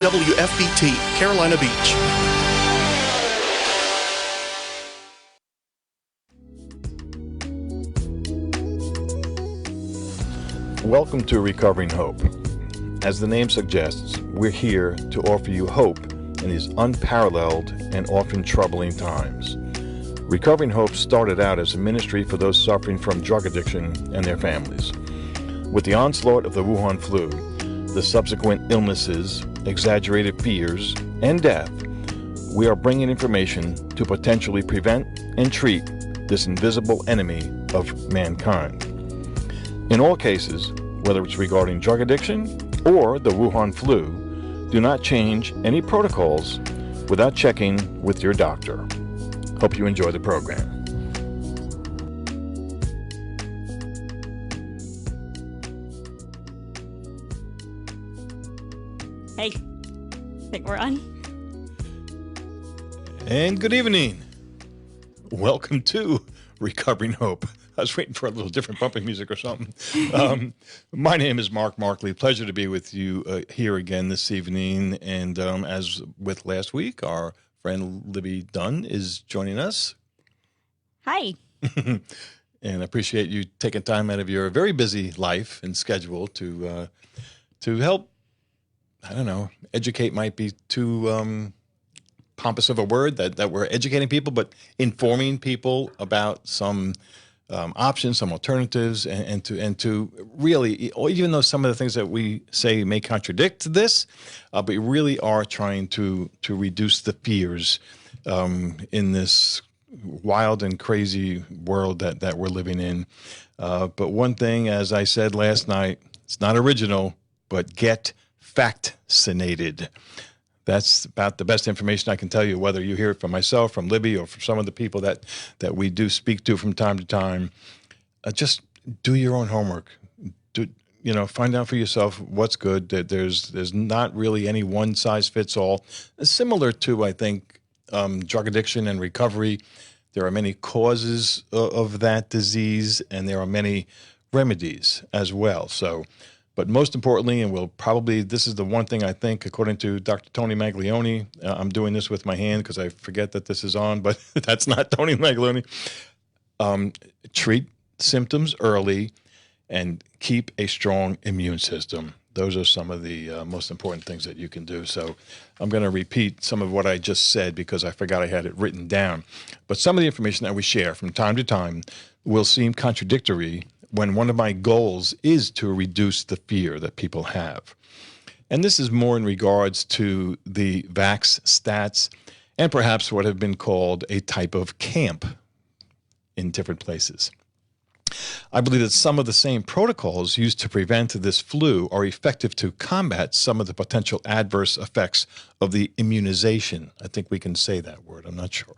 WFBT, Carolina Beach. Welcome to Recovering Hope. As the name suggests, we're here to offer you hope in these unparalleled and often troubling times. Recovering Hope started out as a ministry for those suffering from drug addiction and their families. With the onslaught of the Wuhan flu, the subsequent illnesses, exaggerated fears, and death, we are bringing information to potentially prevent and treat this invisible enemy of mankind. In all cases, whether it's regarding drug addiction or the Wuhan flu, do not change any protocols without checking with your doctor. Hope you enjoy the program. Hey, think we're on? And good evening. Welcome to Recovering Hope. I was waiting for a little different bumping music or something. My name is Marcley. Pleasure to be with you here again this evening. And as with last week, our friend Libby Dunn is joining us. Hi. And I appreciate you taking time out of your very busy life and schedule to help. I don't know, educate might be too pompous of a word, that we're educating people, but informing people about some options, some alternatives, and to really, even though some of the things that we say may contradict this, but we really are trying to reduce the fears in this wild and crazy world that we're living in. But one thing, as I said last night, it's not original, but get vaccinated. That's about the best information I can tell you, whether you hear it from myself, from Libby, or from some of the people that we do speak to from time to time. Just do your own homework. Find out for yourself what's good. There's not really any one size fits all. Similar to, I think, drug addiction and recovery, there are many causes of that disease, and there are many remedies as well. But most importantly, and this is the one thing I think, according to Dr. Tony Maglione, I'm doing this with my hand because I forget that this is on, but that's not Tony Maglione. Treat symptoms early and keep a strong immune system. Those are some of the most important things that you can do. So I'm going to repeat some of what I just said because I forgot I had it written down. But some of the information that we share from time to time will seem contradictory when one of my goals is to reduce the fear that people have. And this is more in regards to the vax stats and perhaps what have been called a type of camp in different places. I believe that some of the same protocols used to prevent this flu are effective to combat some of the potential adverse effects of the immunization. I think we can say that word, I'm not sure.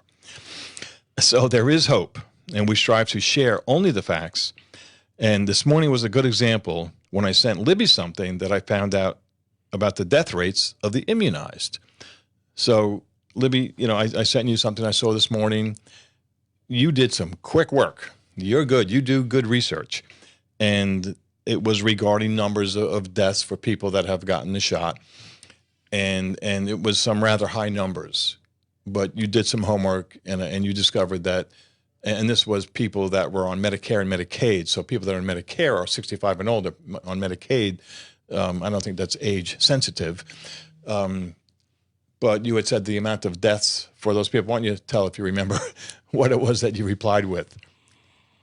So there is hope, and we strive to share only the facts. And this morning was a good example when I sent Libby something that I found out about the death rates of the immunized. So, Libby, I sent you something I saw this morning. You did some quick work. You're good. You do good research. And it was regarding numbers of deaths for people that have gotten the shot. And it was some rather high numbers. But you did some homework, and you discovered that. And this was people that were on Medicare and Medicaid. So people that are on Medicare are 65 and older. On Medicaid, I don't think that's age sensitive. But you had said the amount of deaths for those people. Why don't you tell, if you remember, what it was that you replied with?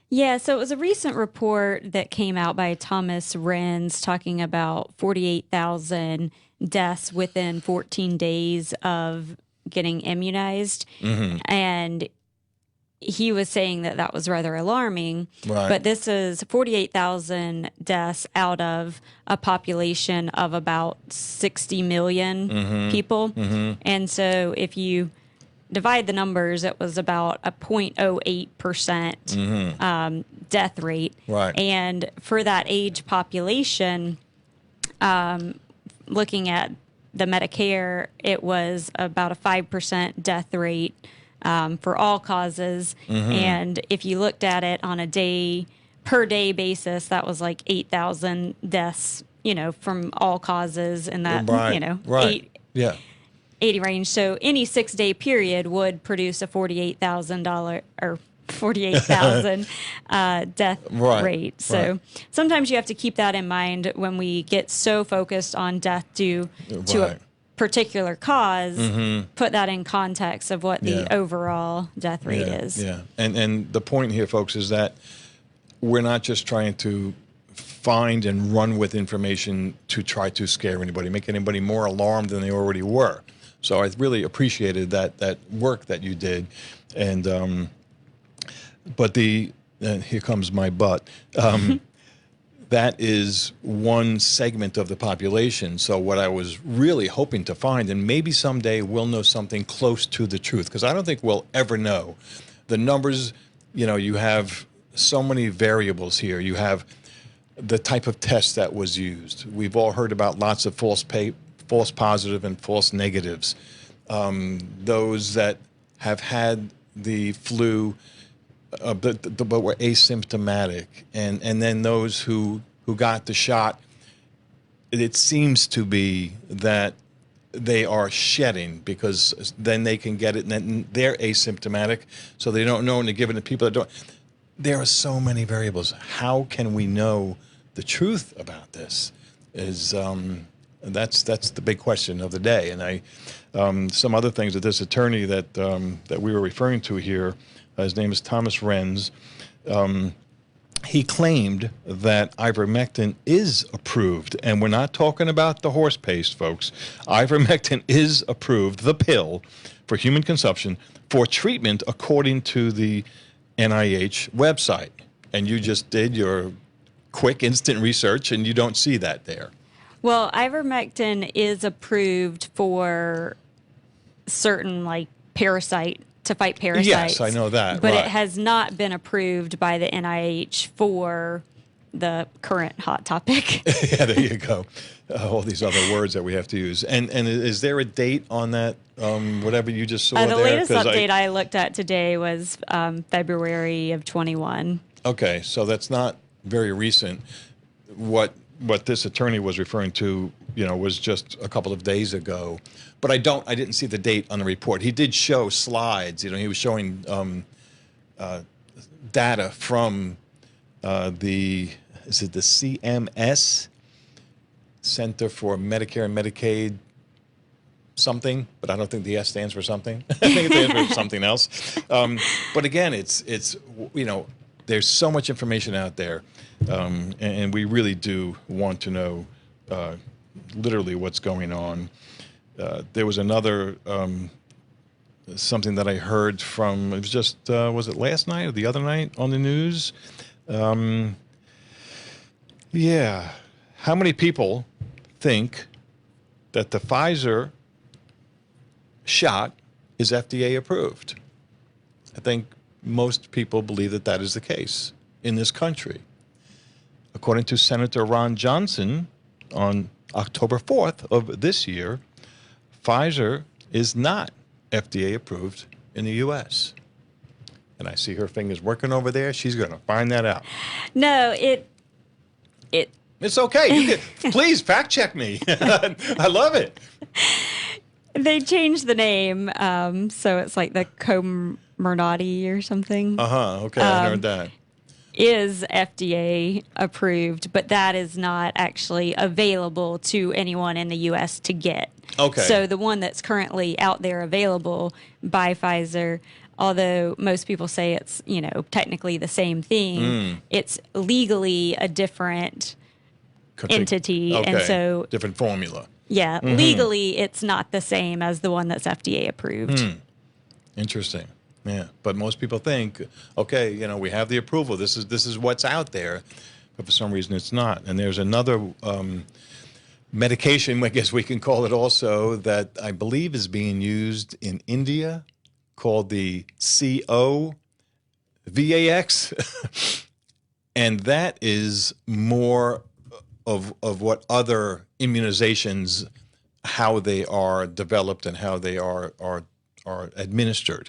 Yeah, so it was a recent report that came out by Thomas Renz talking about 48,000 deaths within 14 days of getting immunized. Mm-hmm. And he was saying that was rather alarming, right. But this is 48,000 deaths out of a population of about 60 million people. Mm-hmm. And so if you divide the numbers, it was about a 0.08% death rate. Right. And for that age population, looking at the Medicare, it was about a 5% death rate for all causes. Mm-hmm. And if you looked at it on a per day basis, that was like 8,000 deaths, from all causes. And that, right. Right. Yeah. 80 range. So any 6-day period would produce a $48,000 or 48,000 death Right, rate. So right. sometimes you have to keep that in mind when we get so focused on death due to Right. a particular cause. Put that in context of what the Yeah. overall death rate is. Yeah. And the point here, folks, is that we're not just trying to find and run with information to try to scare anybody, make anybody more alarmed than they already were. So I really appreciated that work that you did. And but and here comes my but. That is one segment of the population. So what I was really hoping to find, and maybe someday we'll know something close to the truth, because I don't think we'll ever know. The numbers, you have so many variables here. You have the type of test that was used. We've all heard about lots of false positive and false negatives. Those that have had the flu but were asymptomatic, and then those who got the shot, it seems to be that they are shedding, because then they can get it and then they're asymptomatic, so they don't know, and they're giving it to people that don't. There are so many variables. How can we know the truth about this? That's the big question of the day. And some other things that this attorney that we were referring to here, his name is Thomas Renz. He claimed that ivermectin is approved, and we're not talking about the horse paste, folks. Ivermectin is approved, the pill, for human consumption for treatment according to the NIH website. And you just did your quick, instant research, and you don't see that there. Well, ivermectin is approved for certain, to fight parasites. Yes, I know that. But right. it has not been approved by the NIH for the current hot topic. Yeah, there you go. All these other words that we have to use. And is there a date on that, whatever you just saw The there? latest update I looked at today was February of 21. Okay, so that's not very recent. What this attorney was referring to, was just a couple of days ago. But I didn't see the date on the report. He did show slides. He was showing data from the CMS, Center for Medicare and Medicaid something, but I don't think the S stands for something. I think it stands for something else. But again, it's there's so much information out there, and we really do want to know literally what's going on. There was another something that I heard from, it was just, was it last night or the other night on the news? Yeah. How many people think that the Pfizer shot is FDA approved? I think most people believe that that is the case in this country. According to Senator Ron Johnson, on October 4th of this year, Pfizer is not FDA approved in the U.S. And I see her fingers working over there. She's going to find that out. No, It's okay. You can, please fact check me. I love it. They changed the name, so it's like the Comirnaty or something. Okay, I heard that. Is FDA approved, but that is not actually available to anyone in the U.S. to get. Okay. So the one that's currently out there available by Pfizer, although most people say it's, technically the same thing, it's legally a different entity. Okay. And so different formula. Yeah, legally it's not the same as the one that's FDA approved. Interesting. Yeah, but most people think, okay, we have the approval. This is what's out there, but for some reason it's not. And there's another medication, I guess we can call it also, that I believe is being used in India, called the COVAX, and that is more of what other immunizations, how they are developed and how they are administered.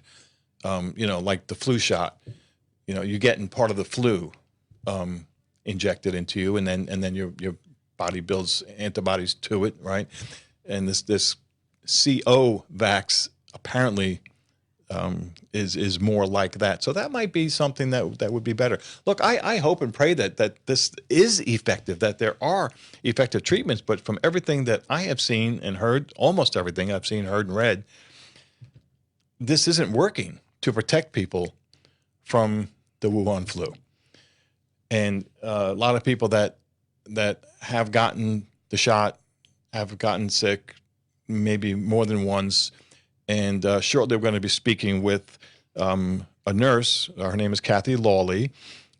Like the flu shot, you're getting part of the flu injected into you, and then your body builds antibodies to it, right? And this CO vax apparently is more like that. So that might be something that would be better. Look, I hope and pray that this is effective, that there are effective treatments. But from everything that I have seen and heard, almost everything I've seen, heard, and read, this isn't working to protect people from the Wuhan flu. And a lot of people that have gotten the shot have gotten sick, maybe more than once. And shortly we're going to be speaking with a nurse. Her name is Cathy Lawley.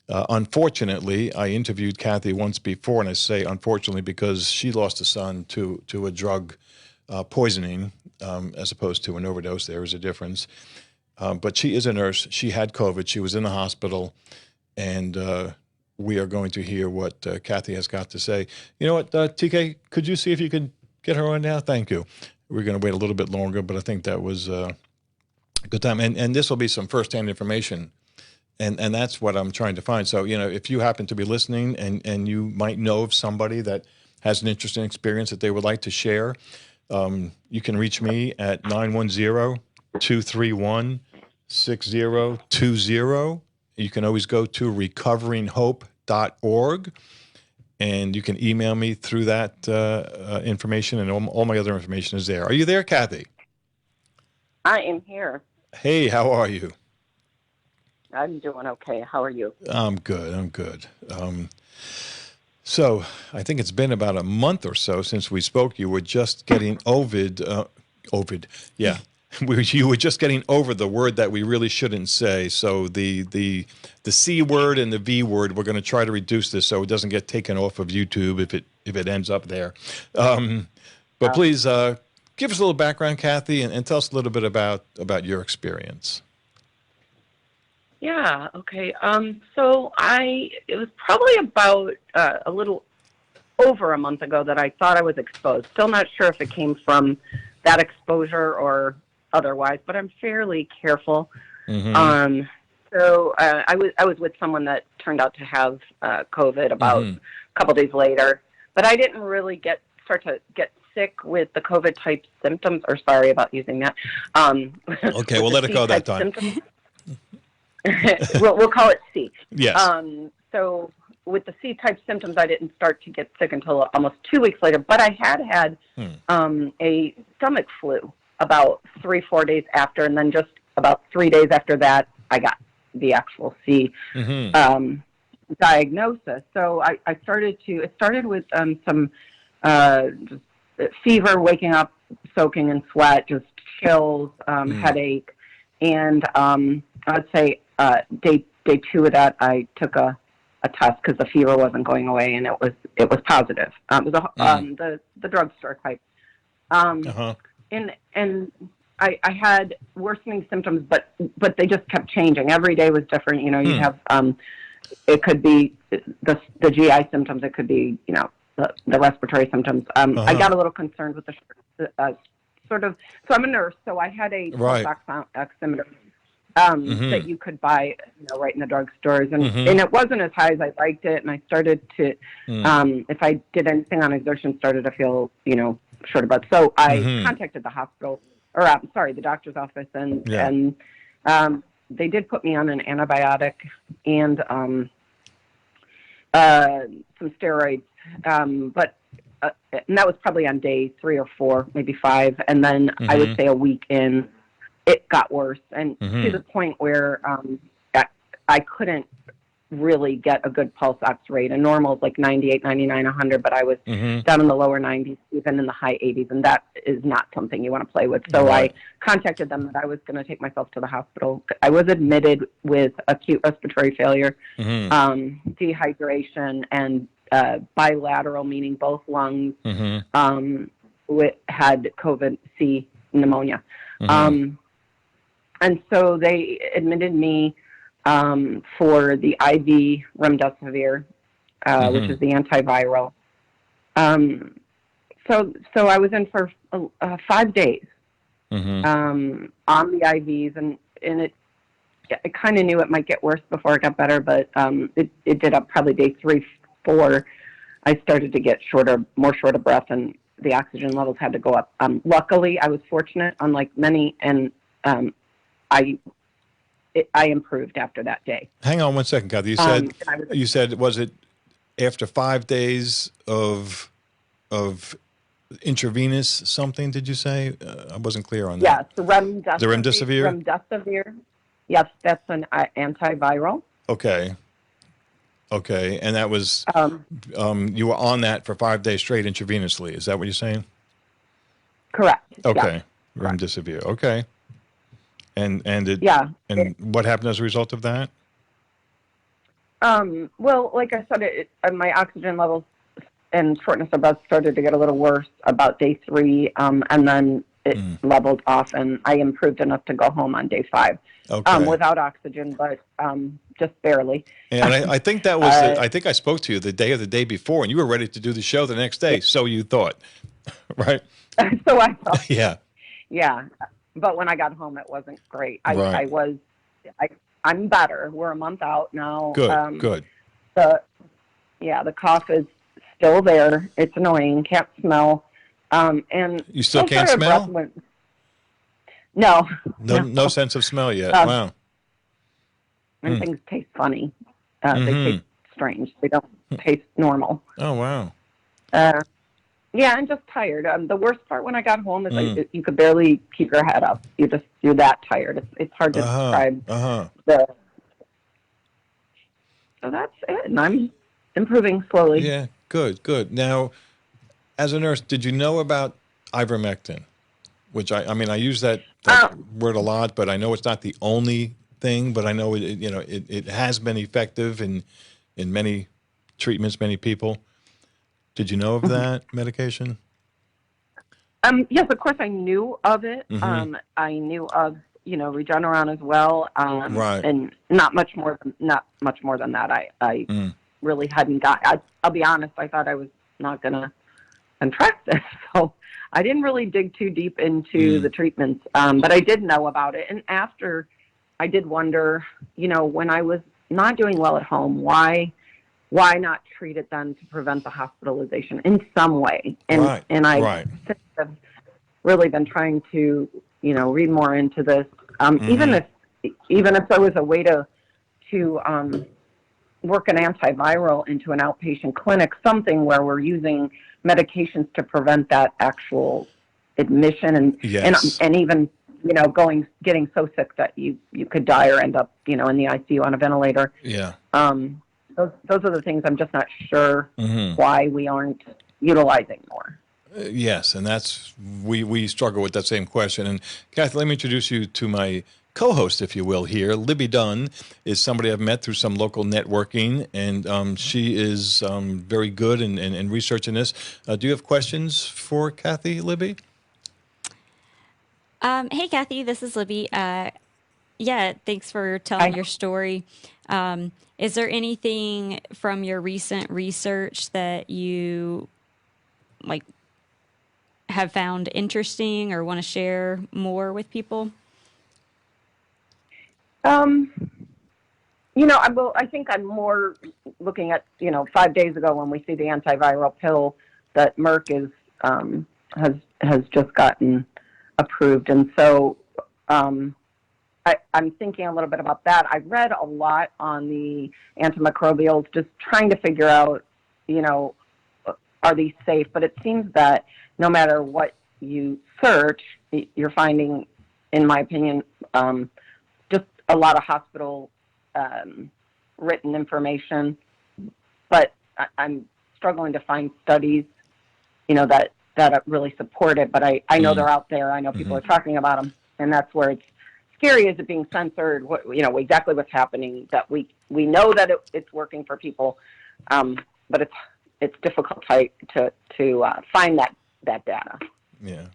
Unfortunately, I interviewed Cathy once before, and I say unfortunately because she lost a son to a drug poisoning as opposed to an overdose. There is a difference. But she is a nurse. She had COVID. She was in the hospital. And we are going to hear what Cathy has got to say. You know what, TK, could you see if you could get her on now? Thank you. We're going to wait a little bit longer, but I think that was a good time. And this will be some firsthand information. And that's what I'm trying to find. So, if you happen to be listening and you might know of somebody that has an interesting experience that they would like to share, you can reach me at 910-231-6020. You can always go to recoveringhope.org. And you can email me through that information, and all my other information is there. Are you there, Cathy? I am here. Hey, how are you? I'm doing okay. How are you? I'm good. So I think it's been about a month or so since we spoke. You were just getting Ovid. Yeah. You were just getting over the word that we really shouldn't say. So the C word and the V word, we're going to try to reduce this so it doesn't get taken off of YouTube if it ends up there. But please give us a little background, Cathy, and tell us a little bit about your experience. Yeah. Okay. So it was probably about a little over a month ago that I thought I was exposed. Still not sure if it came from that exposure or otherwise, but I'm fairly careful. Mm-hmm. So I was with someone that turned out to have COVID about a couple days later, but I didn't really start to get sick with the COVID type symptoms. Or sorry about using that. Okay, we'll let it go that time. we'll call it C. Yes. So with the C type symptoms, I didn't start to get sick until almost 2 weeks later, but I had a stomach flu about 3-4 days after, and then just about 3 days after that, I got the actual C diagnosis. So it started with some just fever, waking up, soaking in sweat, just chills, headache, and I'd say day 2 of that, I took a test because the fever wasn't going away, and it was positive. It was the drugstore type. And I had worsening symptoms, but they just kept changing. Every day was different. You'd have it could be the GI symptoms. It could be the respiratory symptoms. I got a little concerned with the sort of. So I'm a nurse, so I had a pulse oximeter that you could buy right in the drugstores, and it wasn't as high as I liked it, and I started to if I did anything on exertion, started to feel short of breath. So I contacted the hospital, or the doctor's office, and they did put me on an antibiotic and some steroids, but and that was probably on day 3 or 4, maybe 5, and then I would say a week in, it got worse, and to the point where I couldn't really get a good pulse ox rate. A normal is like 98, 99, 100, but I was down in the lower 90s, even in the high 80s, and that is not something you want to play with. So I contacted them that I was going to take myself to the hospital. I was admitted with acute respiratory failure, dehydration, and bilateral, meaning both lungs had COVID-C pneumonia. And so they admitted me for the IV remdesivir, which is the antiviral. So I was in for 5 days on the IVs, and I kind of knew it might get worse before it got better, but it did up probably day 3, 4. I started to get more short of breath and the oxygen levels had to go up. Luckily, I was fortunate, unlike many, and I improved after that day. Hang on one second, Cathy. You said was it after 5 days of intravenous something? Did you say? I wasn't clear on that. Yes, the remdesivir. Remdesivir. Yes, that's an antiviral. Okay, and that was you were on that for 5 days straight intravenously. Is that what you're saying? Correct. Okay, yeah. remdesivir. Okay, and what happened as a result of that? Well, like I said, my oxygen levels and shortness of breath started to get a little worse about day 3, and then it leveled off, and I improved enough to go home on day 5 without oxygen, but just barely. And I think that was I think I spoke to you the day before, and you were ready to do the show the next day, so you thought, right? So I thought. Yeah. But when I got home, it wasn't great. Right. I'm better. We're a month out now. Good. The cough is still there. It's annoying. Can't smell. And you still can't smell? No sense of smell yet. Wow. And things taste funny. They taste strange. They don't taste normal. Oh, wow. Yeah, and just tired. The worst part when I got home is you could barely keep your head up. You're that tired. It's hard to describe. So that's it, and I'm improving slowly. Yeah, good. Now, as a nurse, did you know about ivermectin? Which I use that word a lot, but I know it's not the only thing. But I know it has been effective in many treatments, many people. Did you know of that medication? Yes, of course I knew of it. I knew of Regeneron as well, right. And not much more than that. I really hadn't got. I'll be honest. I thought I was not going to contract this, so I didn't really dig too deep into the treatments. But I did know about it, and after I did wonder, when I was not doing well at home, why not treat it then to prevent the hospitalization in some way? And I have really been trying to, read more into this. Even if there was a way to work an antiviral into an outpatient clinic, something where we're using medications to prevent that actual admission and even getting so sick that you could die or end up in the ICU on a ventilator. Yeah. Those are the things I'm just not sure why we aren't utilizing more. Yes, and that's we struggle with that same question. And Cathy, let me introduce you to my co-host, if you will, here. Libby Dunn is somebody I've met through some local networking, and she is very good in researching this. Do you have questions for Cathy, Libby? Hey, Cathy, this is Libby. Thanks for telling your story. Is there anything from your recent research that you have found interesting or want to share more with people? I think I'm more looking at 5 days ago when we see the antiviral pill that Merck has just gotten approved, and so I'm thinking a little bit about that. I read a lot on the antimicrobials, just trying to figure out, are these safe? But it seems that no matter what you search, you're finding, in my opinion, just a lot of hospital written information. But I'm struggling to find studies, that really support it. But I know they're out there. I know people are talking about them, and that's where it's scary. Is it being censored? Exactly what's happening? That we know that it's working for people, but it's difficult to find that data. Yeah,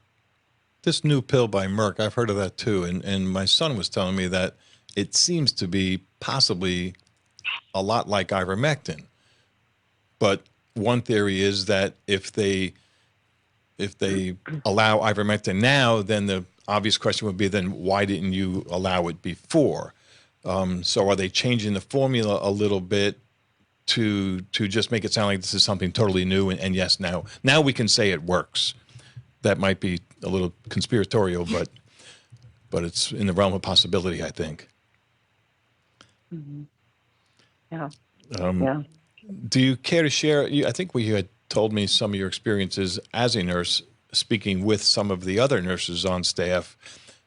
this new pill by Merck, I've heard of that too, and my son was telling me that it seems to be possibly a lot like ivermectin. But one theory is that if they allow ivermectin now, then the obvious question would be, then why didn't you allow it before? So are they changing the formula a little bit to just make it sound like this is something totally new. And yes, now we can say it works. That might be a little conspiratorial, but it's in the realm of possibility, I think. Mm-hmm. Yeah. Yeah. Do you care to share? I think you had told me some of your experiences as a nurse, speaking with some of the other nurses on staff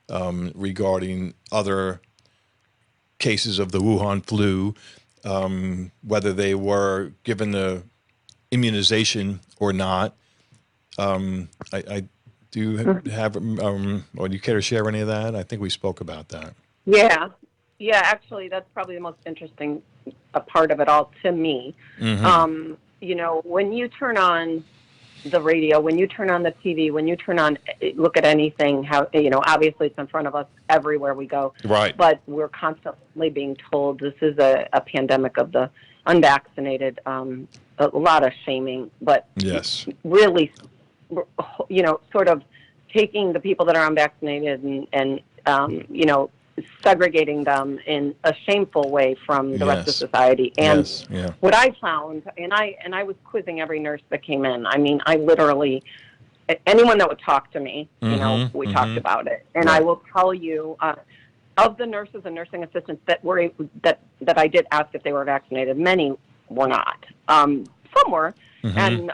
regarding other cases of the Wuhan flu, whether they were given the immunization or not. I do have, or do you care to share any of that? I think we spoke about that. Yeah. Actually, that's probably the most interesting part of it all to me. Mm-hmm. When you turn on the radio, when you turn on the TV, when you look at anything, obviously it's in front of us everywhere we go. Right. But we're constantly being told this is a pandemic of the unvaccinated, a lot of shaming, but yes, really, sort of taking the people that are unvaccinated and segregating them in a shameful way from the rest of society. And what I found, and I was quizzing every nurse that came in. I mean, I literally, anyone that would talk to me, we talked about it. And I will tell you, of the nurses and nursing assistants that I did ask if they were vaccinated, many were not. Some were, and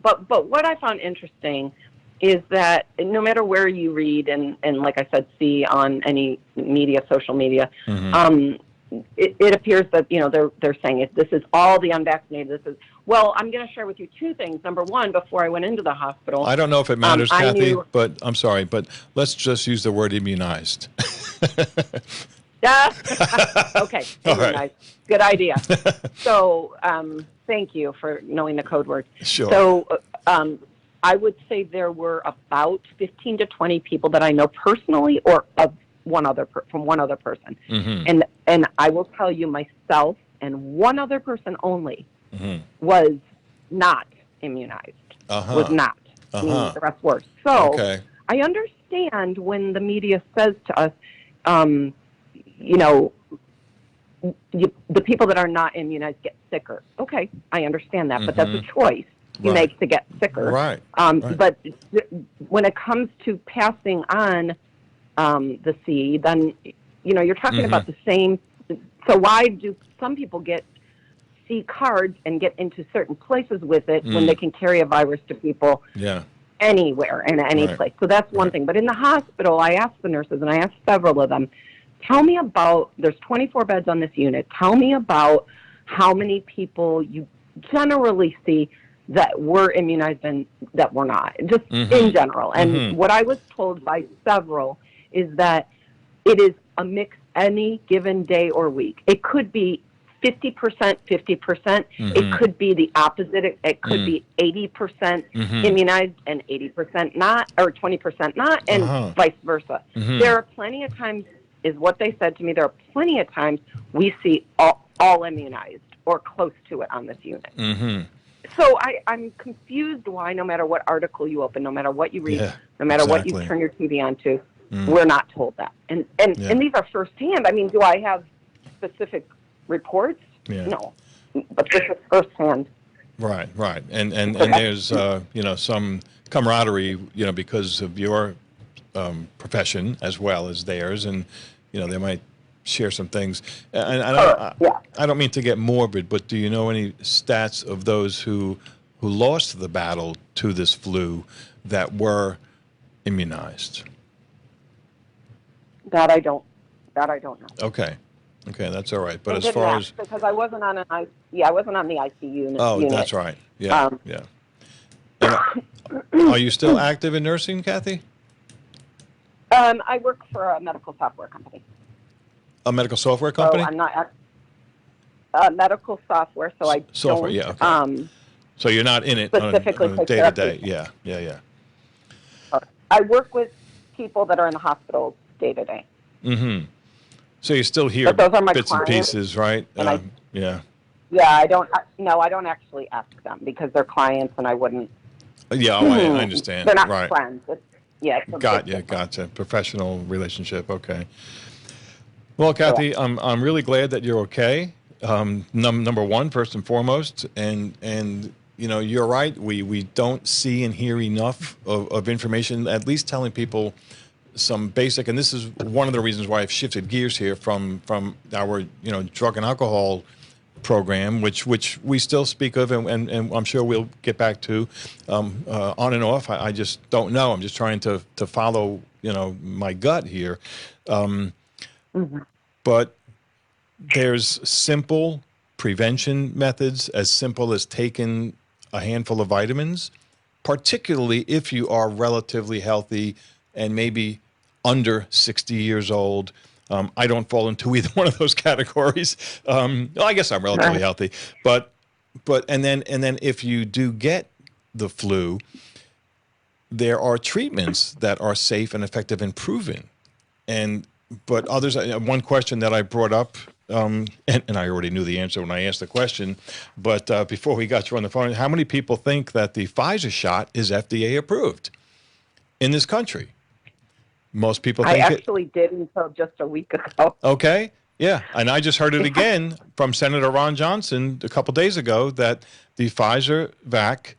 but what I found interesting is that no matter where you read and like I said, see on any media, social media, it appears that they're saying this is all the unvaccinated. This is I'm going to share with you two things. Number one, before I went into the hospital, I don't know if it matters, Cathy, but I'm sorry, but let's just use the word immunized. Okay, immunized. Right. Good idea. So thank you for knowing the code word. Sure. So I would say there were about 15 to 20 people that I know personally or from one other person. And I will tell you myself and one other person only was not immunized. Was not. Meaning the rest were. So I understand when the media says to us, the people that are not immunized get sicker. Okay, I understand that, but that's a choice you make to get sicker. Right. But when it comes to passing on the seed, then you're talking about the same. So why do some people get C cards and get into certain places with it when they can carry a virus to people? Yeah. Anywhere in any place. So that's one thing. But in the hospital, I asked the nurses, and I asked several of them, tell me about, there's 24 beds on this unit. Tell me about how many people you generally see that were immunized and that were not, just in general. And what I was told by several is that it is a mix any given day or week. It could be 50%, 50%. It could be the opposite. It could be 80% immunized and 80% not, or 20% not, and vice versa. There are plenty of times, is what they said to me, there are plenty of times we see all immunized or close to it on this unit. So I'm confused why no matter what article you open, no matter what you read, no matter what you turn your TV on to, we're not told that. And these are firsthand. I mean, do I have specific reports? No. But this is firsthand. Right. And there's, some camaraderie, because of your profession as well as theirs. And, they might share some things. And I don't mean to get morbid, but do you know any stats of those who lost the battle to this flu that were immunized? That I don't know. Okay, that's all right. But as didn't far ask, as because I wasn't on I wasn't on the ICU unit. Oh, that's right. Yeah. And are you still active in nursing, Cathy? I work for a medical software company. A medical software company? So I'm not medical software, so I software. Don't, so you're not in it specifically on a day-to-day. Yeah. I work with people that are in the hospitals day-to-day. So you still hear those are my bits clients, and pieces, right? Yeah, I don't actually ask them because they're clients and I wouldn't. Yeah, I understand. They're not right. friends. Gotcha. Professional relationship. Okay. Well, Cathy, I'm really glad that you're okay. number one, first and foremost, and you're right. We don't see and hear enough of information, at least telling people some basic, and this is one of the reasons why I've shifted gears here from our drug and alcohol program, which we still speak of, and I'm sure we'll get back to on and off. I just don't know. I'm just trying to follow my gut here, but there's simple prevention methods, as simple as taking a handful of vitamins, particularly if you are relatively healthy and maybe under 60 years old. I don't fall into either one of those categories. Well, I guess I'm relatively healthy, but and then if you do get the flu, there are treatments that are safe and effective and proven. But others, one question that I brought up, and I already knew the answer when I asked the question, but before we got you on the phone, how many people think that the Pfizer shot is FDA approved in this country? Most people think I actually did until just a week ago. Okay, yeah, and I just heard it again from Senator Ron Johnson a couple days ago that the Pfizer vac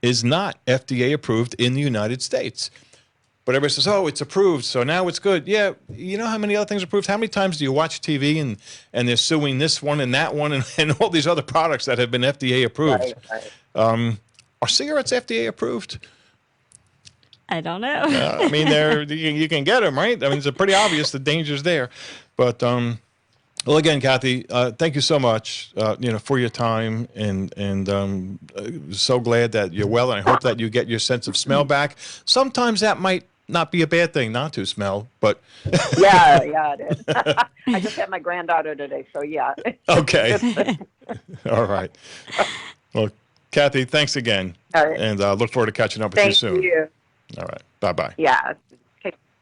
is not FDA approved in the United States. But everybody says, oh, it's approved, so now it's good. Yeah, you know how many other things are approved? How many times do you watch TV and they're suing this one and that one and all these other products that have been FDA approved? Right. Are cigarettes FDA approved? I don't know. I mean, you can get them, right? I mean, it's pretty obvious the danger's there. But, well, again, Cathy, thank you so much, for your time, and so glad that you're well, and I hope that you get your sense of smell back. Sometimes that might not be a bad thing not to smell, but yeah, it is. I just had my granddaughter today, so yeah. Okay. All right. Well, Cathy, thanks again, All right. and look forward to catching up with you soon. Thank you. All right. Bye-bye. Yeah.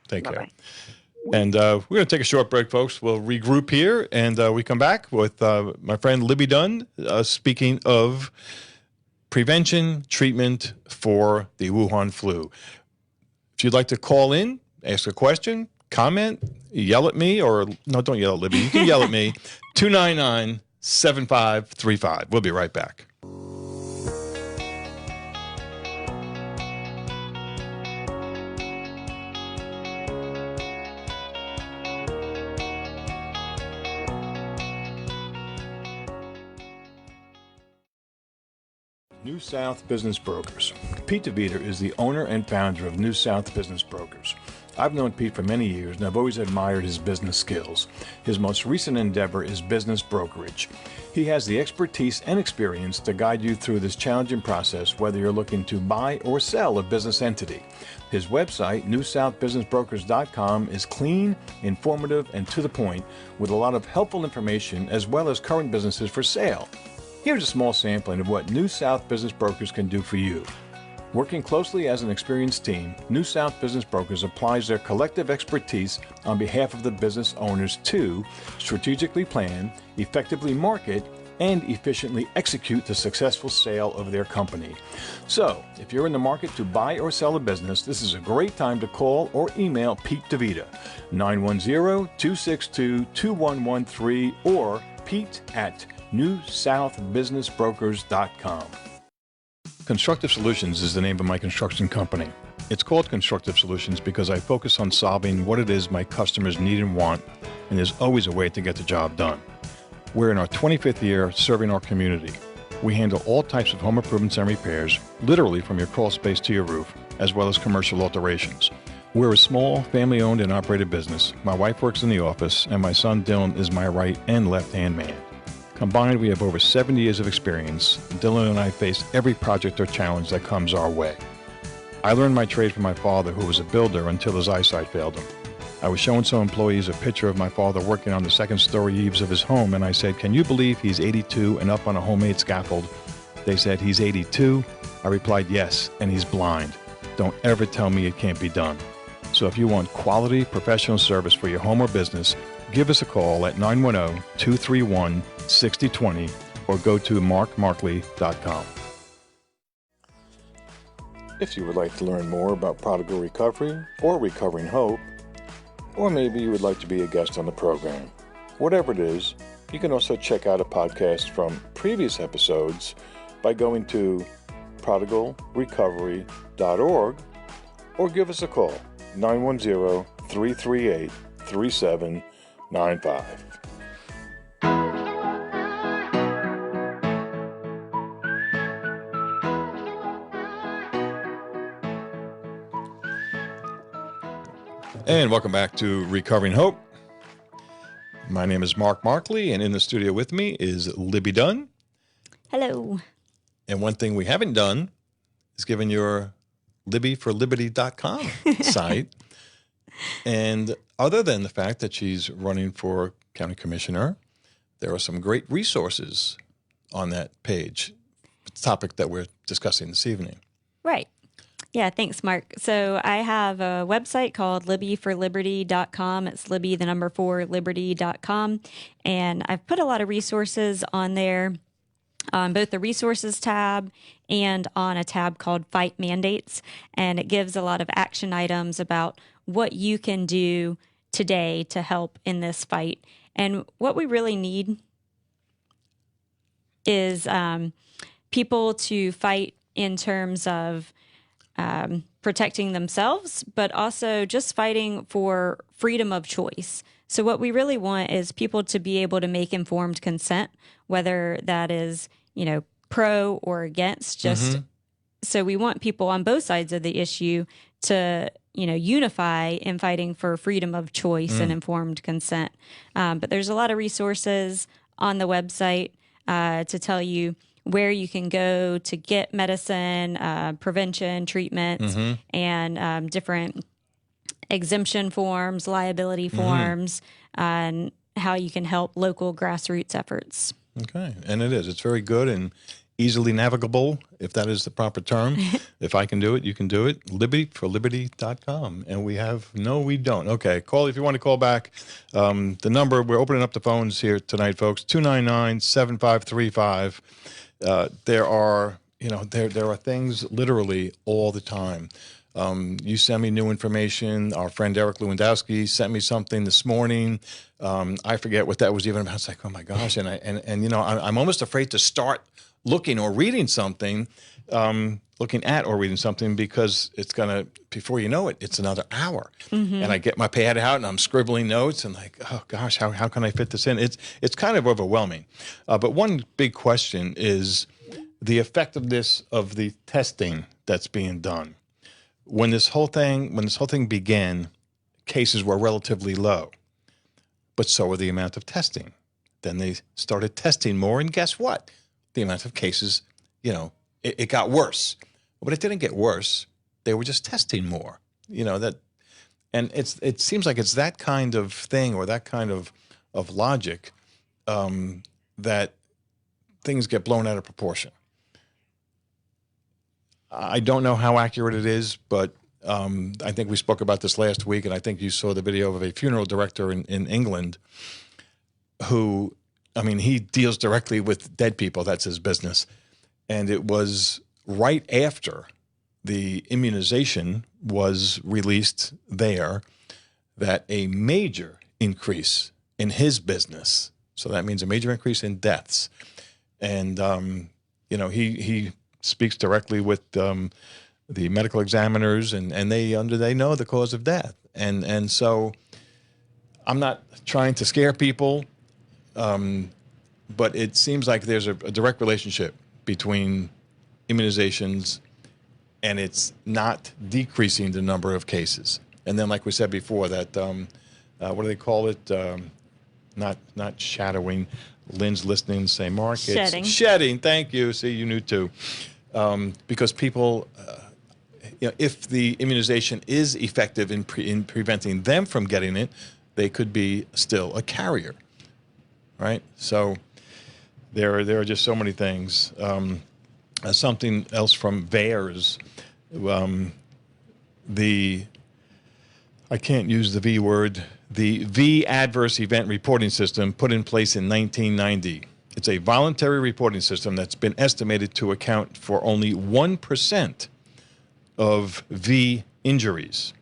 Take care. And we're going to take a short break, folks. We'll regroup here, and we come back with my friend Libby Dunn, speaking of prevention treatment for the Wuhan flu. If you'd like to call in, ask a question, comment, yell at me, or no, don't yell at Libby. You can yell at me, 299-7535. We'll be right back. New South Business Brokers. Pete DeVita is the owner and founder of New South Business Brokers. I've known Pete for many years, and I've always admired his business skills. His most recent endeavor is business brokerage. He has the expertise and experience to guide you through this challenging process, whether you're looking to buy or sell a business entity. His website, newsouthbusinessbrokers.com, is clean, informative, and to the point, with a lot of helpful information as well as current businesses for sale. Here's a small sampling of what New South Business Brokers can do for you. Working closely as an experienced team, New South Business Brokers applies their collective expertise on behalf of the business owners to strategically plan, effectively market, and efficiently execute the successful sale of their company. So, if you're in the market to buy or sell a business, this is a great time to call or email Pete DeVita, 910-262-2113, or Pete at newsouthbusinessbrokers.com. Constructive Solutions is the name of my construction company. It's called Constructive Solutions because I focus on solving what it is my customers need and want, and there's always a way to get the job done. We're in our 25th year serving our community. We handle all types of home improvements and repairs, literally from your crawl space to your roof, as well as commercial alterations. We're a small, family-owned and operated business. My wife works in the office, and my son Dylan is my right and left-hand man. Combined, we have over 70 years of experience. Dylan and I face every project or challenge that comes our way. I learned my trade from my father, who was a builder until his eyesight failed him. I was showing some employees a picture of my father working on the second-story eaves of his home, and I said, "Can you believe he's 82 and up on a homemade scaffold?" They said, "He's 82? I replied, "Yes, and he's blind. Don't ever tell me it can't be done." So if you want quality professional service for your home or business, give us a call at 910-231-6020 or go to markmarcley.com. If you would like to learn more about Prodigal Recovery or Recovering Hope, or maybe you would like to be a guest on the program, whatever it is, You can also check out a podcast from previous episodes by going to prodigalrecovery.org or give us a call, 910-338-3795. And welcome back to Recovering Hope. My name is Marcley, and in the studio with me is Libby Dunn. Hello. And one thing we haven't done is given your LibbyForLiberty.com site. And other than the fact that she's running for county commissioner, there are some great resources on that page, the topic that we're discussing this evening. Right. Yeah, thanks, Mark. So I have a website called LibbyForLiberty.com. It's Libby, the number 4, Liberty.com. And I've put a lot of resources on there, on both the resources tab and on a tab called Fight Mandates. And it gives a lot of action items about what you can do today to help in this fight. And what we really need is people to fight in terms of protecting themselves, but also just fighting for freedom of choice. So what we really want is people to be able to make informed consent, whether that is, pro or against, just so we want people on both sides of the issue to, unify in fighting for freedom of choice and informed consent. But there's a lot of resources on the website to tell you where you can go to get medicine, prevention, treatments, and different exemption forms, liability forms, and how you can help local grassroots efforts. Okay, and it is. It's very good and easily navigable, if that is the proper term. If I can do it, you can do it. LibbyForLiberty.com. And we don't. Okay, call if you want to call back. The number, we're opening up the phones here tonight, folks, 299-7535. There are things literally all the time. You send me new information. Our friend Eric Lewandowski sent me something this morning. I forget what that was even about. It's like, oh my gosh. And I'm almost afraid to start looking or reading something, because it's going to, before you know it, it's another hour. And I get my pad out and I'm scribbling notes and like, oh gosh, how can I fit this in? It's kind of overwhelming. But one big question is the effectiveness of the testing that's being done. When this whole thing began, cases were relatively low, but so were the amount of testing. Then they started testing more, and guess what? The amount of cases, it got worse. But it didn't get worse. They were just testing more. And it seems like it's that kind of thing or that kind of logic that things get blown out of proportion. I don't know how accurate it is, but I think we spoke about this last week, and I think you saw the video of a funeral director in England who, he deals directly with dead people. That's his business. And it was right after the immunization was released there that a major increase in his business, so that means a major increase in deaths. And, he speaks directly with the medical examiners, and they know the cause of death. And so I'm not trying to scare people, but it seems like there's a direct relationship between immunizations and it's not decreasing the number of cases. And then, like we said before, that what do they call it? Not shadowing. Lynn's listening. Say, Mark, shedding. It's shedding. Thank you. See, you knew too. Because people, if the immunization is effective in preventing them from getting it, they could be still a carrier, right? So there are just so many things. Something else from VAERS, I can't use the V word, the V Adverse Event Reporting System put in place in 1990. It's a voluntary reporting system that's been estimated to account for only 1% of V injuries.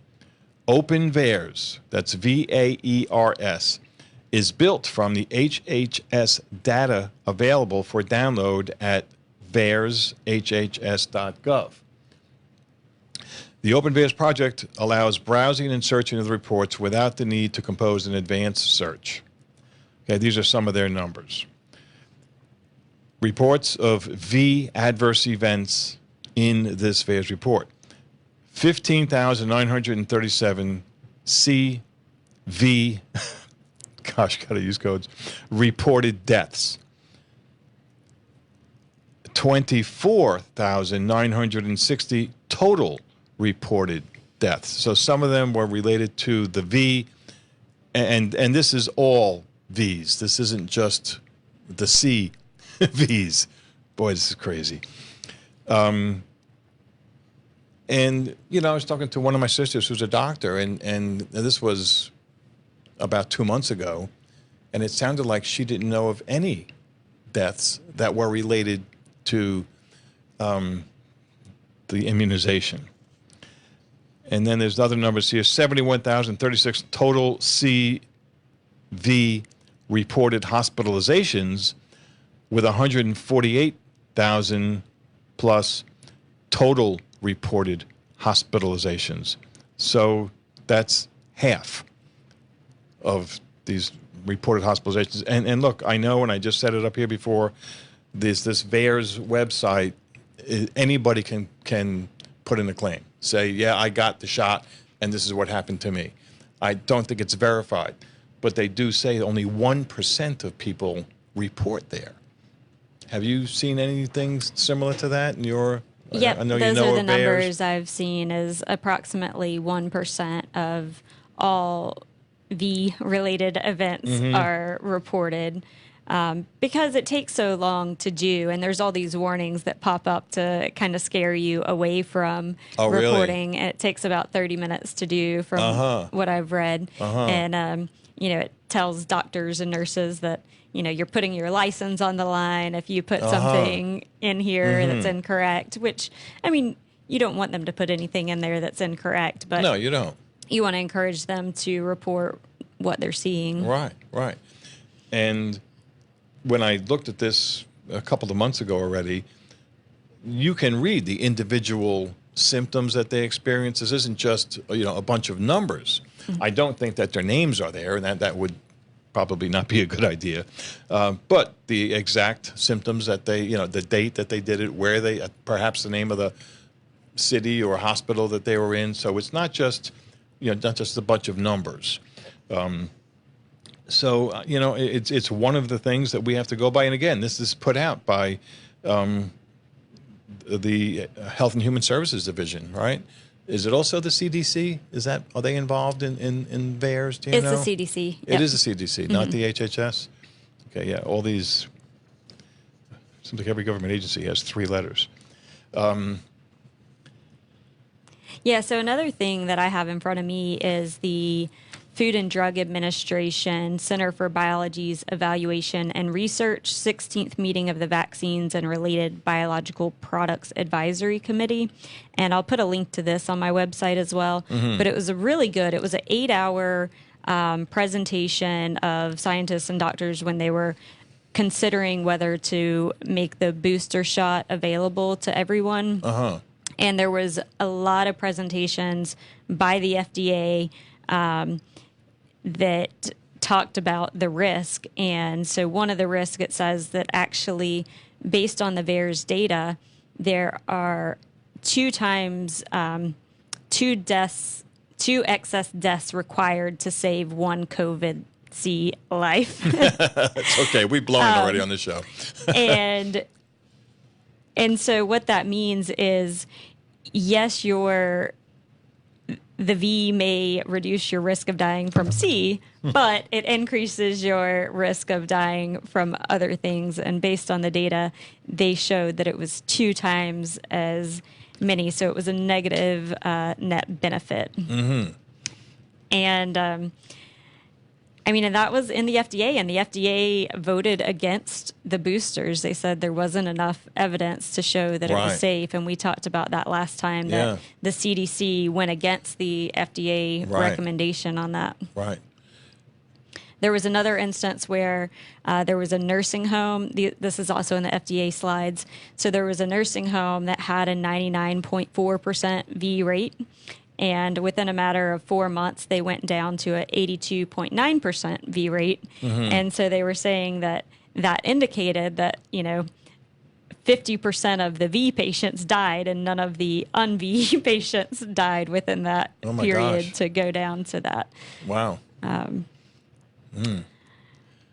Open VAERS, that's VAERS, is built from the HHS data available for download at VAERS.hhs.gov. The Open VAERS project allows browsing and searching of the reports without the need to compose an advanced search. Okay, these are some of their numbers. Reports of V adverse events in this VAERS report. 15,937 CV, gosh, gotta use codes, reported deaths. 24,960 total reported deaths. So some of them were related to the V, and this is all Vs. This isn't just the C Vs. Boy, this is crazy. And, you know, I was talking to one of my sisters who's a doctor, and this was about 2 months ago, and it sounded like she didn't know of any deaths that were related to the immunization. And then there's other numbers here, 71,036 total CV reported hospitalizations, with 148,000 plus total reported hospitalizations. So that's half of these reported hospitalizations. And look, I know, and I just set it up here before, this VAERS website, anybody can put in a claim. Say, yeah, I got the shot, and this is what happened to me. I don't think it's verified, but they do say only 1% of people report there. Have you seen anything similar to that in your? Yep, I know those you know are the of VAERS. numbers I've seen. Is approximately 1% of all V-related events are reported. Because it takes so long to do, and there's all these warnings that pop up to kind of scare you away from reporting. And it takes about 30 minutes to do from what I've read. And, you know, it tells doctors and nurses that, you know, you're putting your license on the line if you put something in here that's incorrect, which, I mean, you don't want them to put anything in there that's incorrect, but No, you don't. you want to encourage them to report what they're seeing. Right. And when I looked at this a couple of months ago already, you can read the individual symptoms that they experience. This isn't just, you know, a bunch of numbers. I don't think that their names are there, and that would probably not be a good idea. But the exact symptoms that they, you know, the date that they did it, where they, perhaps the name of the city or hospital that they were in. So it's not just, you know, not just a bunch of numbers. So, you know, it's one of the things that we have to go by. And again, this is put out by the Health and Human Services Division, right? Is it also the CDC? Are they involved in VAERS? Do you know? It's the CDC. It is the CDC, not the HHS? Okay, yeah, all these, seems like every government agency has 3 letters. Yeah, so another thing that I have in front of me is the Food and Drug Administration Center for Biology's Evaluation and Research 16th meeting of the Vaccines and Related Biological Products Advisory Committee. And I'll put a link to this on my website as well. But it was really good. It was an 8-hour presentation of scientists and doctors when they were considering whether to make the booster shot available to everyone. And there was a lot of presentations by the FDA that talked about the risk. And so one of the risks, it says that actually, based on the VAERS data, there are 2 excess deaths required to save 1 COVID-C life. It's okay. We've blown it already on this show. and so what that means is, yes, the V may reduce your risk of dying from C, but it increases your risk of dying from other things. And based on the data, they showed that it was 2 times as many. So it was a negative net benefit. And I mean, and that was in the FDA, and the FDA voted against the boosters. They said there wasn't enough evidence to show that it was safe, and we talked about that last time, that the CDC went against the FDA recommendation on that. There was another instance where there was a nursing home. This is also in the FDA slides. So there was a nursing home that had a 99.4% V rate. And within a matter of 4 months, they went down to an 82.9% V rate. And so they were saying that indicated that, 50% of the V patients died and none of the un-V patients died within that period to go down to that. Wow. And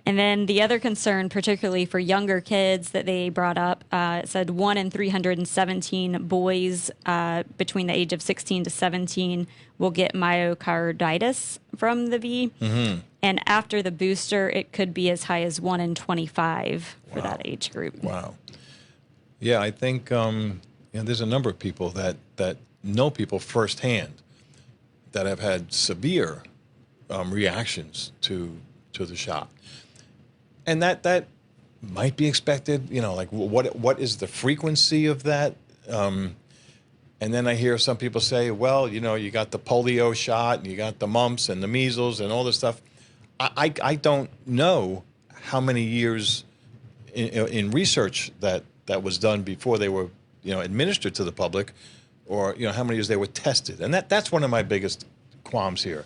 then the other concern, particularly for younger kids that they brought up, it said 1 in 317 boys between the age of 16 to 17 will get myocarditis from the V. And after the booster, it could be as high as 1 in 25 for that age group. Wow. Yeah, I think there's a number of people that know people firsthand that have had severe reactions to the shot. And that might be expected, like what is the frequency of that? And then I hear some people say, well, you got the polio shot and you got the mumps and the measles and all this stuff. I don't know how many years in research that was done before they were, administered to the public, or, how many years they were tested. And that's one of my biggest qualms here,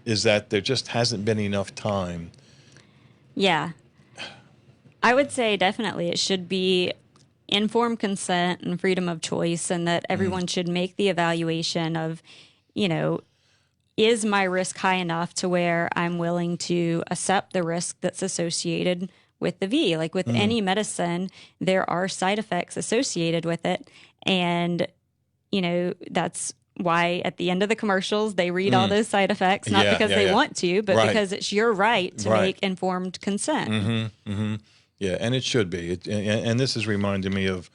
is that there just hasn't been enough time. Yeah. I would say definitely it should be informed consent and freedom of choice, and that everyone should make the evaluation of, is my risk high enough to where I'm willing to accept the risk that's associated with the V? Like with any medicine, there are side effects associated with it. And, that's why at the end of the commercials, they read all those side effects, not because they want to, but because it's your right to make informed consent. Yeah, and it should be. And this is reminding me of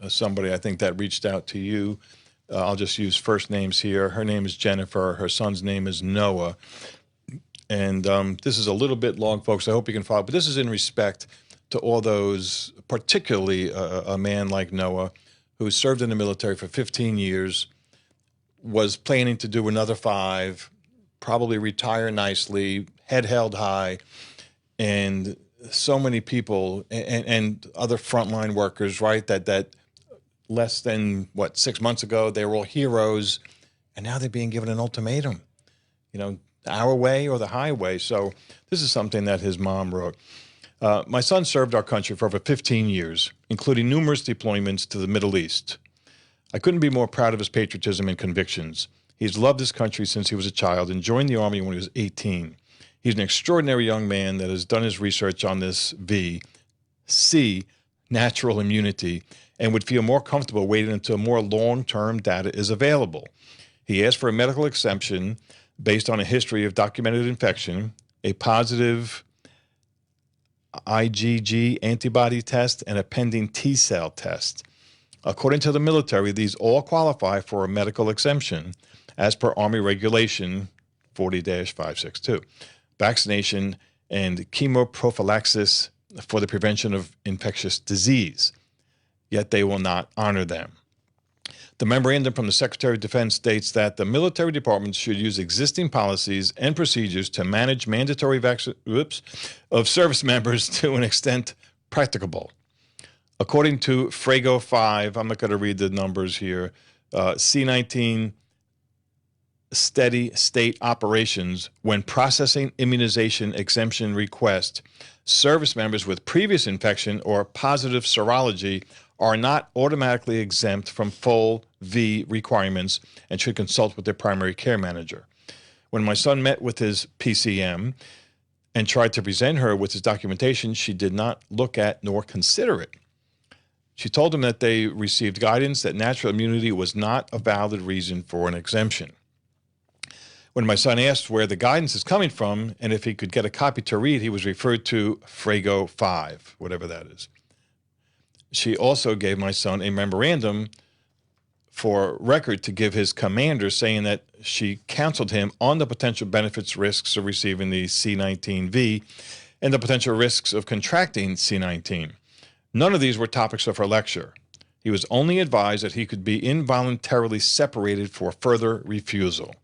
somebody I think that reached out to you. I'll just use first names here. Her name is Jennifer. Her son's name is Noah. And this is a little bit long, folks. I hope you can follow. But this is in respect to all those, particularly a man like Noah, who served in the military for 15 years, was planning to do another 5, probably retire nicely, head held high, and so many people and other frontline workers, right, that less than, 6 months ago, they were all heroes, and now they're being given an ultimatum, our way or the highway. So this is something that his mom wrote. My son served our country for over 15 years, including numerous deployments to the Middle East. I couldn't be more proud of his patriotism and convictions. He's loved his country since he was a child and joined the Army when he was 18. He's an extraordinary young man that has done his research on this C, natural immunity, and would feel more comfortable waiting until more long-term data is available. He asked for a medical exemption based on a history of documented infection, a positive IgG antibody test, and a pending T-cell test. According to the military, these all qualify for a medical exemption as per Army Regulation 40-562, vaccination and chemoprophylaxis for the prevention of infectious disease. Yet they will not honor them. The memorandum from the Secretary of Defense states that the military departments should use existing policies and procedures to manage mandatory vaccines of service members to an extent practicable. According to Frago 5, I'm not going to read the numbers here, C-19 steady state operations, when processing immunization exemption requests, service members with previous infection or positive serology are not automatically exempt from full V requirements and should consult with their primary care manager. When my son met with his PCM and tried to present her with his documentation, she did not look at nor consider it. She told him that they received guidance that natural immunity was not a valid reason for an exemption. When my son asked where the guidance is coming from and if he could get a copy to read, he was referred to Frago 5, whatever that is. She also gave my son a memorandum for record to give his commander, saying that she counseled him on the potential benefits, risks of receiving the C-19V and the potential risks of contracting C-19. None of these were topics of her lecture. He was only advised that he could be involuntarily separated for further refusal.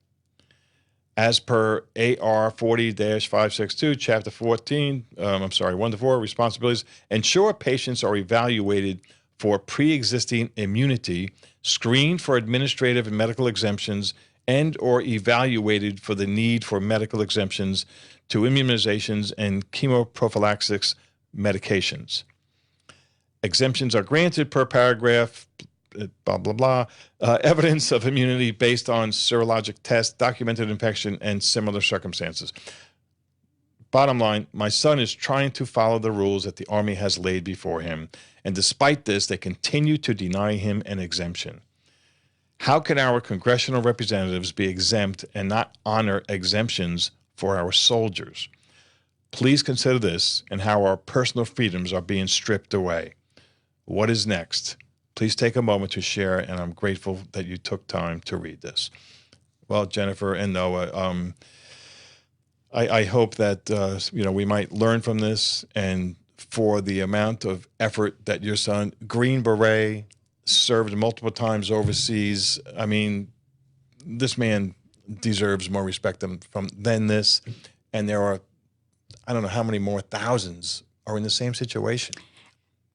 As per AR 40-562, Chapter 14, 1 to 4, responsibilities, ensure patients are evaluated for pre-existing immunity, screened for administrative and medical exemptions, and or evaluated for the need for medical exemptions to immunizations and chemoprophylaxis medications. Exemptions are granted per paragraph, blah, blah, blah. Evidence of immunity based on serologic tests, documented infection, and similar circumstances. Bottom line, my son is trying to follow the rules that the Army has laid before him, and despite this, they continue to deny him an exemption. How can our congressional representatives be exempt and not honor exemptions for our soldiers? Please consider this and how our personal freedoms are being stripped away. What is next? Please take a moment to share, and I'm grateful that you took time to read this. Well, Jennifer and Noah, I hope that we might learn from this, and for the amount of effort that your son, Green Beret, served multiple times overseas. I mean, this man deserves more respect than this, and there are, I don't know how many more thousands are in the same situation.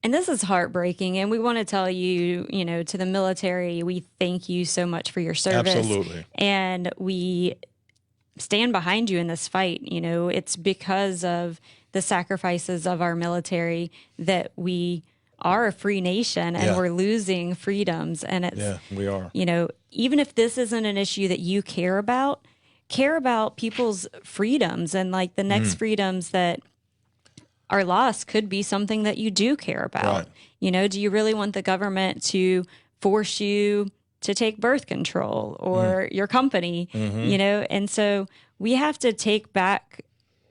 And this is heartbreaking. And we want to tell you, to the military, we thank you so much for your service. Absolutely. And we stand behind you in this fight. It's because of the sacrifices of our military that we are a free nation and we're losing freedoms. And it's, we are. Even if this isn't an issue that you care about people's freedoms, and like the next freedoms that are lost could be something that you do care about. Right. Do you really want the government to force you to take birth control or your company? And so we have to take back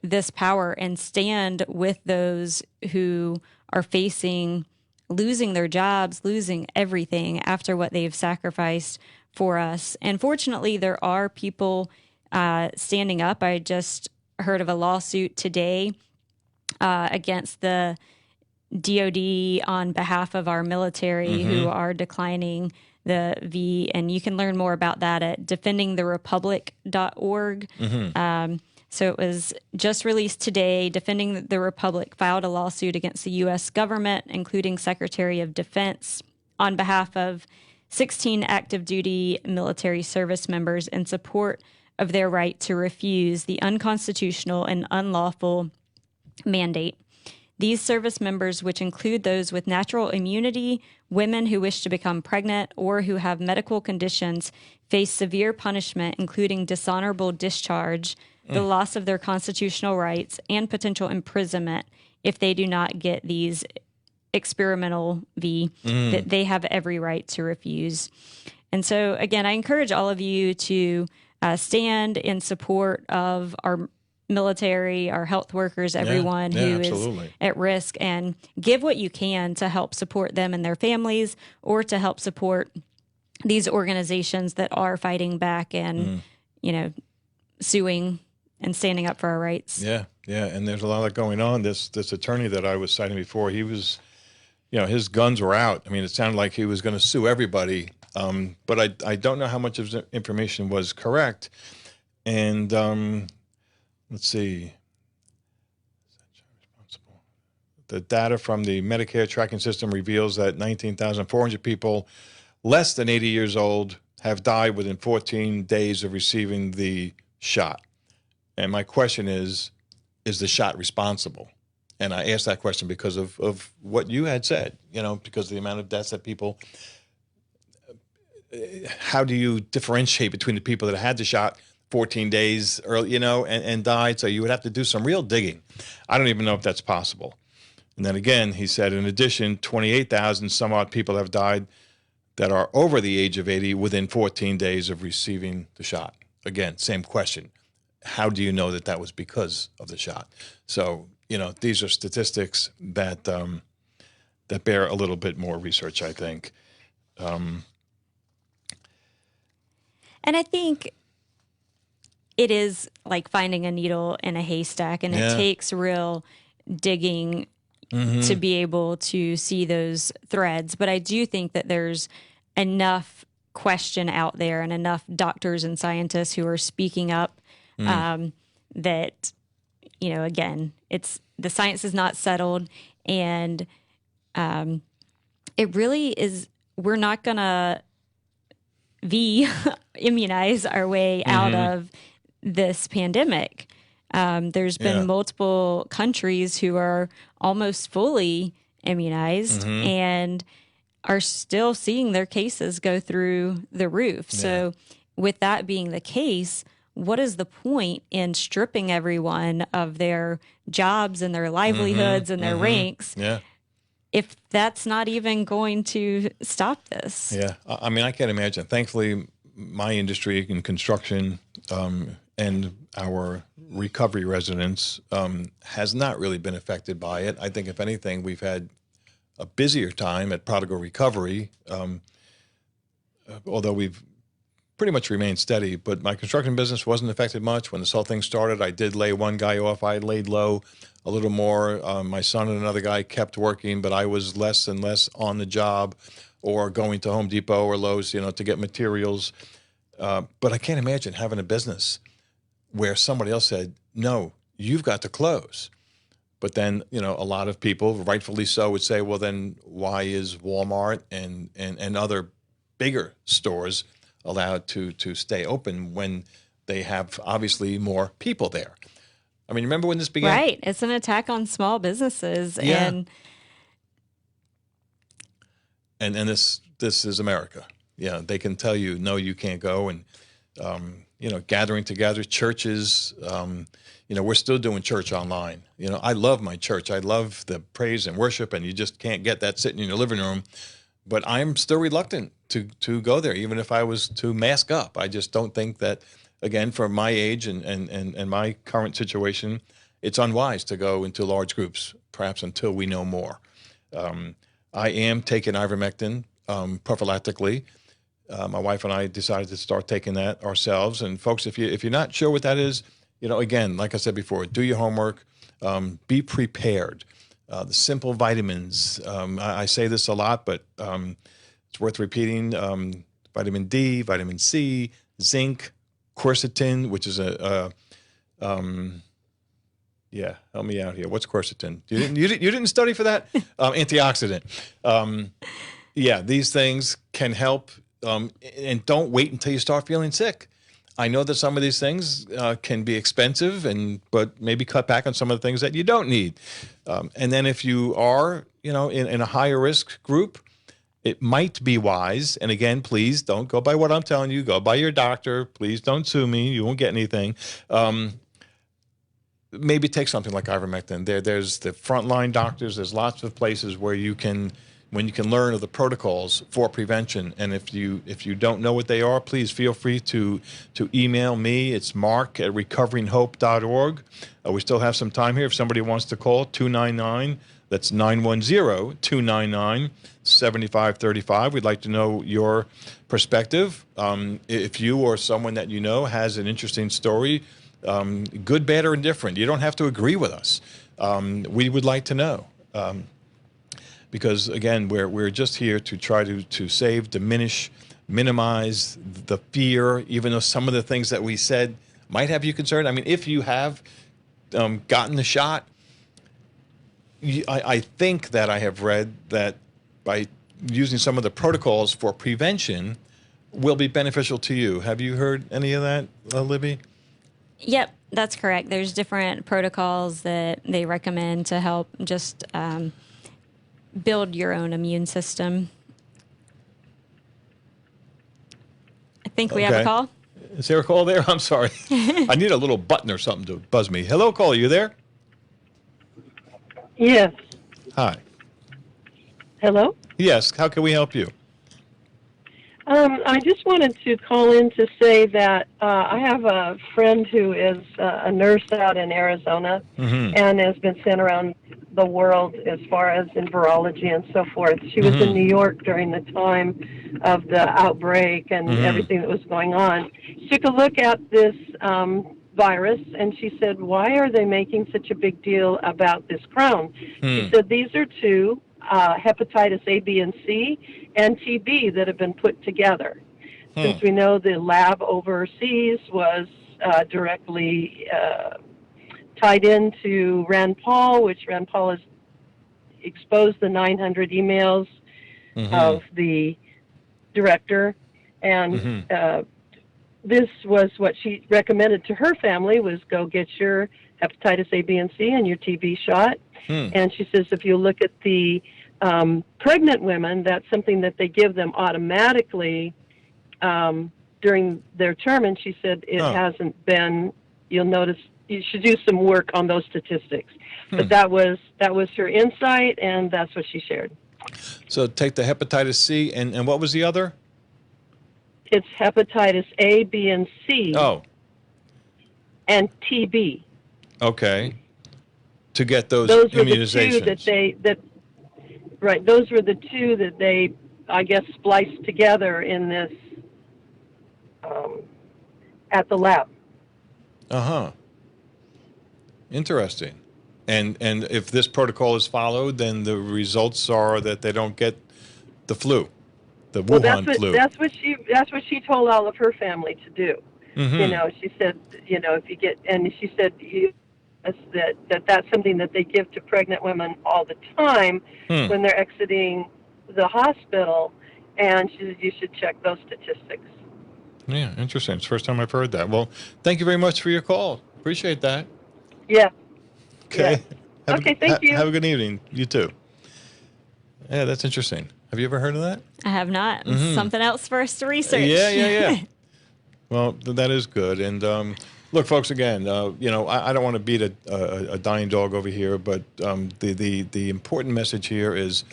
this power and stand with those who are facing losing their jobs, losing everything after what they've sacrificed for us. And fortunately, there are people standing up. I just heard of a lawsuit today against the DOD on behalf of our military who are declining the V. And you can learn more about that at defendingtherepublic.org. So it was just released today. Defending the Republic filed a lawsuit against the U.S. government, including Secretary of Defense, on behalf of 16 active duty military service members in support of their right to refuse the unconstitutional and unlawful mandate. These service members, which include those with natural immunity, women who wish to become pregnant, or who have medical conditions, face severe punishment, including dishonorable discharge, the loss of their constitutional rights, and potential imprisonment if they do not get these experimental V that they have every right to refuse. And so, again, I encourage all of you to stand in support of our military, our health workers, everyone who is at risk, and give what you can to help support them and their families, or to help support these organizations that are fighting back and, suing and standing up for our rights. Yeah. And there's a lot of that going on. This attorney that I was citing before, he was, his guns were out. I mean, it sounded like he was going to sue everybody. But I don't know how much of the information was correct. And let's see. The data from the Medicare tracking system reveals that 19,400 people less than 80 years old have died within 14 days of receiving the shot. And my question is the shot responsible? And I asked that question because of what you had said, because of the amount of deaths that people, how do you differentiate between the people that had the shot 14 days early, and died? So you would have to do some real digging. I don't even know if that's possible. And then again, he said, in addition, 28,000 some odd people have died that are over the age of 80 within 14 days of receiving the shot. Again, same question. How do you know that was because of the shot? So, these are statistics that that bear a little bit more research, I think. And I think it is like finding a needle in a haystack, and it takes real digging to be able to see those threads. But I do think that there's enough question out there and enough doctors and scientists who are speaking up that, again, the science is not settled, and it really is, we're not going to immunize our way out of this pandemic. There's been multiple countries who are almost fully immunized and are still seeing their cases go through the roof. Yeah. So with that being the case, what is the point in stripping everyone of their jobs and their livelihoods and their ranks if that's not even going to stop this? Yeah. I mean, I can't imagine. Thankfully, my industry in construction and our recovery residents has not really been affected by it. I think, if anything, we've had a busier time at Prodigal Recovery, although we've pretty much remained steady. But my construction business wasn't affected much. When this whole thing started, I did lay one guy off. I laid low a little more. My son and another guy kept working, but I was less and less on the job or going to Home Depot or Lowe's, to get materials. But I can't imagine having a business where somebody else said, no, you've got to close. But then, a lot of people, rightfully so, would say, well, then why is Walmart and other bigger stores allowed to stay open when they have obviously more people there? I mean, remember when this began? Right. It's an attack on small businesses. Yeah. And this is America. Yeah, they can tell you, no, you can't go. And, gathering together, churches, we're still doing church online. I love my church. I love the praise and worship, and you just can't get that sitting in your living room. But I'm still reluctant to go there, even if I was to mask up. I just don't think that, again, for my age and my current situation, it's unwise to go into large groups, perhaps until we know more. I am taking ivermectin prophylactically. My wife and I decided to start taking that ourselves. And folks, if you're not sure what that is, again, like I said before, do your homework, be prepared. The simple vitamins, I say this a lot, but it's worth repeating. Vitamin D, vitamin C, zinc, quercetin, which is help me out here. What's quercetin? You didn't study for that? Antioxidant. These things can help. And don't wait until you start feeling sick. I know that some of these things can be expensive, but maybe cut back on some of the things that you don't need. And then if you are, in a higher risk group, it might be wise. And again, please don't go by what I'm telling you. Go by your doctor. Please don't sue me. You won't get anything. Maybe take something like ivermectin. There's the frontline doctors. There's lots of places where you can learn of the protocols for prevention. And if you don't know what they are, please feel free to email me. It's mark@recoveringhope.org. We still have some time here. If somebody wants to call, 299, that's 910-299-7535. We'd like to know your perspective. If you or someone that you know has an interesting story, good, bad, or indifferent, you don't have to agree with us. We would like to know. Because, again, we're just here to try to save, diminish, minimize the fear, even though some of the things that we said might have you concerned. I mean, if you have gotten the shot, I think that I have read that by using some of the protocols for prevention will be beneficial to you. Have you heard any of that, Libby? Yep, that's correct. There's different protocols that they recommend to help just build your own immune system. I think we have a call. Is there a call there? I'm sorry. I need a little button or something to buzz me. Hello, caller, you there? Yes. Hi. Hello? Yes, how can we help you? I just wanted to call in to say that I have a friend who is a nurse out in Arizona and has been sent around the world as far as in virology and so forth. She was in New York during the time of the outbreak and everything that was going on. She took a look at this virus and she said, why are they making such a big deal about this crown? She said, these are two hepatitis A, B, and C, and TB that have been put together. Since we know the lab overseas was directly tied into Rand Paul, which Rand Paul has exposed the 900 emails of the director. And this was what she recommended to her family, was go get your hepatitis A, B, and C and your TB shot. And she says if you look at the pregnant women, that's something that they give them automatically during their term. And she said it hasn't been, you'll notice, you should do some work on those statistics. But that was her insight, and that's what she shared. So take the hepatitis C, and what was the other? It's hepatitis A, B, and C. Oh. And TB. Okay. To get those were immunizations. The two right. Those were the two that they, I guess, spliced together in this at the lab. Interesting. And if this protocol is followed, then the results are that they don't get the flu, the Wuhan flu. That's what she told all of her family to do. She said, if you get, and she said that's something that they give to pregnant women all the time when they're exiting the hospital, and she said you should check those statistics. Yeah, interesting. It's the first time I've heard that. Well, thank you very much for your call. Appreciate that. Yeah. Okay. Yeah. Thank you. Have a good evening. You too. Yeah, that's interesting. Have you ever heard of that? I have not. Something else for us to research. Yeah. Well, that is good. And look, folks, again, I don't want to beat a dying dog over here, but the important message here is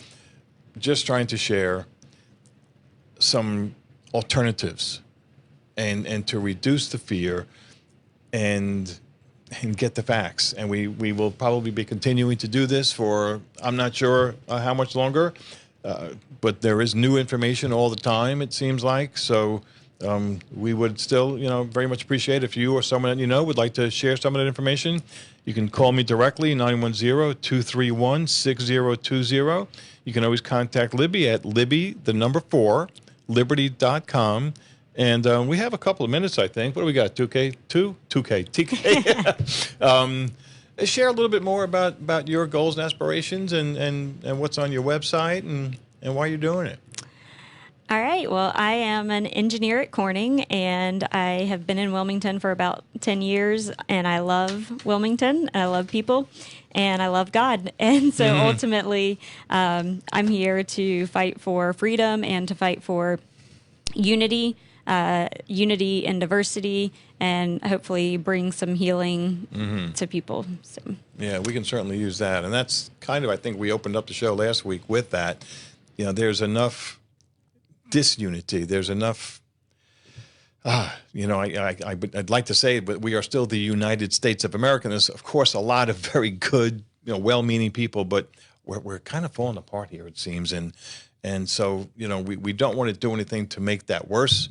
just trying to share some alternatives and to reduce the fear and get the facts. And we will probably be continuing to do this for, I'm not sure how much longer, but there is new information all the time, it seems like. So we would still, very much appreciate if you or someone that would like to share some of that information. You can call me directly, 910-231-6020. You can always contact Libby at Liberty.com. And we have a couple of minutes, I think. What do we got? 2K? 2K. TK. Share a little bit more about your goals and aspirations and what's on your website and why you're doing it. All right. Well, I am an engineer at Corning, and I have been in Wilmington for about 10 years, and I love Wilmington, and I love people, and I love God. And so ultimately, I'm here to fight for freedom and to fight for unity and diversity, and hopefully bring some healing to people. So. Yeah, we can certainly use that. And that's kind of, I think we opened up the show last week with that. There's enough disunity. There's enough, I'd like to say it, but we are still the United States of America. And there's, of course, a lot of very good, well-meaning people, but we're kind of falling apart here, it seems. And so, we don't want to do anything to make that worse.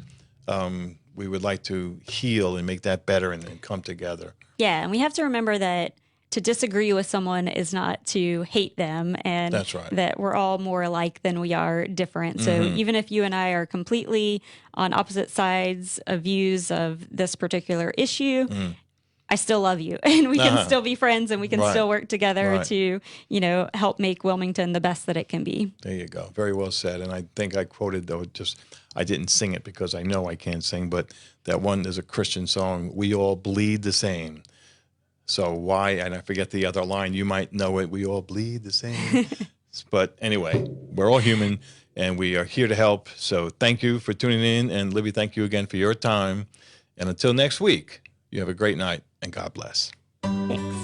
We would like to heal and make that better and come together. Yeah, and we have to remember that to disagree with someone is not to hate them, and that's right. That we're all more alike than we are different. So even if you and I are completely on opposite sides of views of this particular issue, I still love you, and we can still be friends, and we can still work together to, help make Wilmington the best that it can be. There you go. Very well said. And I think I quoted, though, I didn't sing it because I know I can't sing, but that one is a Christian song, "We all bleed the same." So why, and I forget the other line, you might know it, "We all bleed the same." But anyway, we're all human, and we are here to help. So thank you for tuning in. And Libby, thank you again for your time. And until next week, you have a great night, and God bless. Thanks.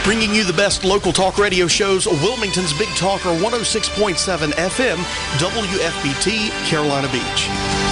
Bringing you the best local talk radio shows, Wilmington's Big Talker 106.7 FM, WFBT, Carolina Beach.